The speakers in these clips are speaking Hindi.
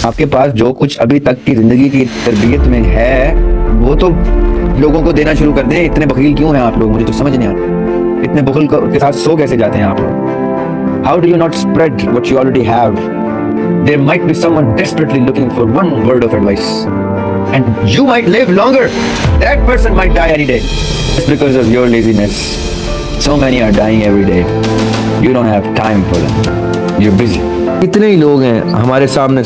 आपके पास जो कुछ अभी तक की जिंदगी की तरबियत में है वो तो लोगों को देना शुरू कर दें। इतने बखील क्यों हैं आप लोग, मुझे तो समझ नहीं आता। इतने बखील के साथ सो कैसे जाते हैं आप लोग? How do you not spread what you already have? There might be someone desperately looking for one word of advice and you might live longer. That person might die any day just because of your laziness. So many are dying every day. You don't have time for them. You're busy. इतने ही लोग हैं हमारे सामने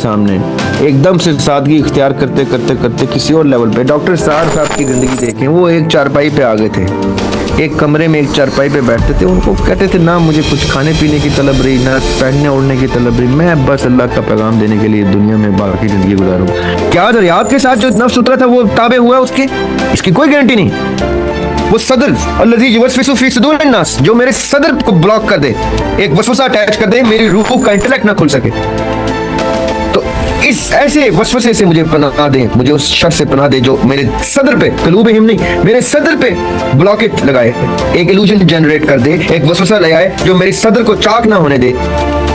एकदम से सादगी इख्तियार करते करते करते किसी और लेवल पे। डॉक्टर सार साहब की जिंदगी देखें, वो एक चारपाई पे आ गए थे, एक कमरे में एक चारपाई पे बैठते थे। उनको कहते थे ना मुझे कुछ खाने पीने की तलब रही, ना पहनने ओढ़ने की तलब रही, मैं बस अल्लाह का पैगाम देने के लिए दुनिया में बाकी जिंदगी गुजारूं। क्या दरियात के साथ जो नफ्स उतरा था वो ताबे हुआ उसके? इसकी कोई गारंटी नहीं। वो सदर अल्लज़ी युवस्विसु फी सुदूरिन नास, जो मेरे सदर को ब्लॉक कर दे, एक वसवसा अटैच कर दे, मेरी रूह का इंटेलेक्ट ना खुल सके। तो इस ऐसे वसवसे से मुझे पनाह दे, मुझे उस शर से पनाह दे जो मेरे सदर पे, कलूब हिम नहीं, मेरे सदर पे ब्लॉकेट लगाए, एक इल्यूजन जनरेट कर दे, एक वसवसा ले आए जो मेरे सदर को चाक ना होने दे।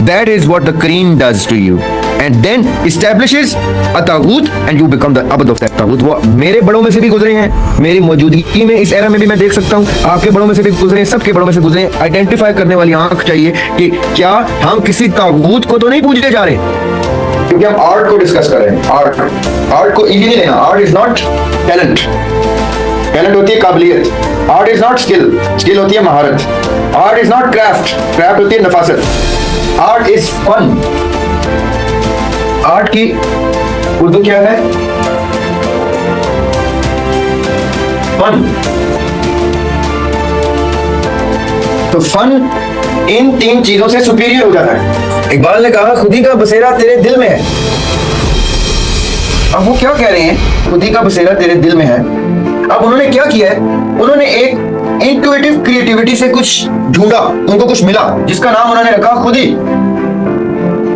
That is what the Quran does to you, and then establishes a taghut, and you become the abd of that taghut. वो मेरे बड़ों में से भी गुजरे हैं, मेरी मौजूदगी में इस एरा में भी मैं देख सकता हूँ, आपके बड़ों में से भी गुजरे हैं, सबके बड़ों में से गुजरे हैं। आइडेंटिफाई करने वाली आंख चाहिए कि क्या हम किसी तागूत को तो नहीं पूजने जा रहे, क्योंकि हम आर्ट को डिस्कस कर रहे हैं। आर्ट को इजी नहीं लेना। Art is not talent, talent होती है काबिलियत। Art is not skill, skill होती है महारत। Art is not craft, craft होती है नफासत। Art is fun. आर्ट की उर्दू क्या है? फन। तो फन इन तीन चीजों से सुपीरियर हो जाता है। इकबाल ने कहा खुदी का बसेरा तेरे दिल में है। अब वो क्या कह रहे हैं? खुदी का बसेरा तेरे दिल में है। अब उन्होंने क्या किया है? उन्होंने एक इंट्यूटिव क्रिएटिविटी से कुछ ढूंढा, उनको कुछ मिला जिसका नाम उन्होंने रखा खुदी।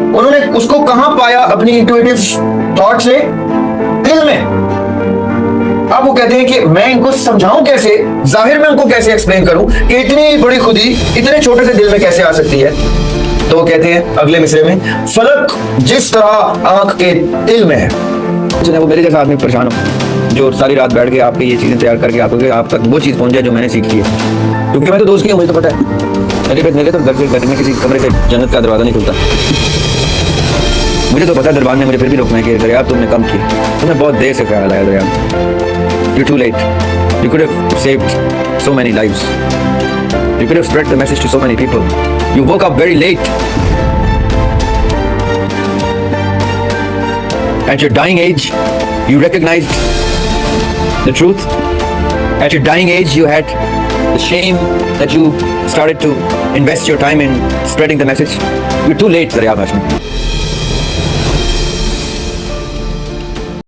उन्होंने उसको कहां पाया? अपनी इंट्यूटिव थॉट से दिल में। अब वो कहते हैं कि मैं इनको समझाऊं कैसे, जाहिर में उनको कैसे एक्सप्लेन करूं कि इतनी बड़ी खुदी इतने छोटे से दिल में कैसे आ सकती है। तो वो कहते हैं अगले मिसरे में, फलक जिस तरह आंख के दिल में है। वो मेरे जैसा आदमी परेशान हो जो सारी रात बैठ के आपके ये चीजें तैयार करके आप तक वो चीज पहुंच जाए जो मैंने सीखी है, क्योंकि मैं तो दोस्त की हूं, मुझे तो पता है। मेरे तो घर में किसी कमरे से जन्नत का दरवाजा नहीं खुलता। मुझे तो पता है दरबार ने मुझे फिर भी रोकना है कि दरिया तुमने कम किया, तुम्हें बहुत देर से ख्याल आया दरिया। You too late, you could have saved so many lives, you could have spread the message to so many people, you woke up very late. At your dying age, you recognized the truth. At your dying age, you had the shame that you started to invest your time in spreading the message. You're too late, Zaryab Hashmi.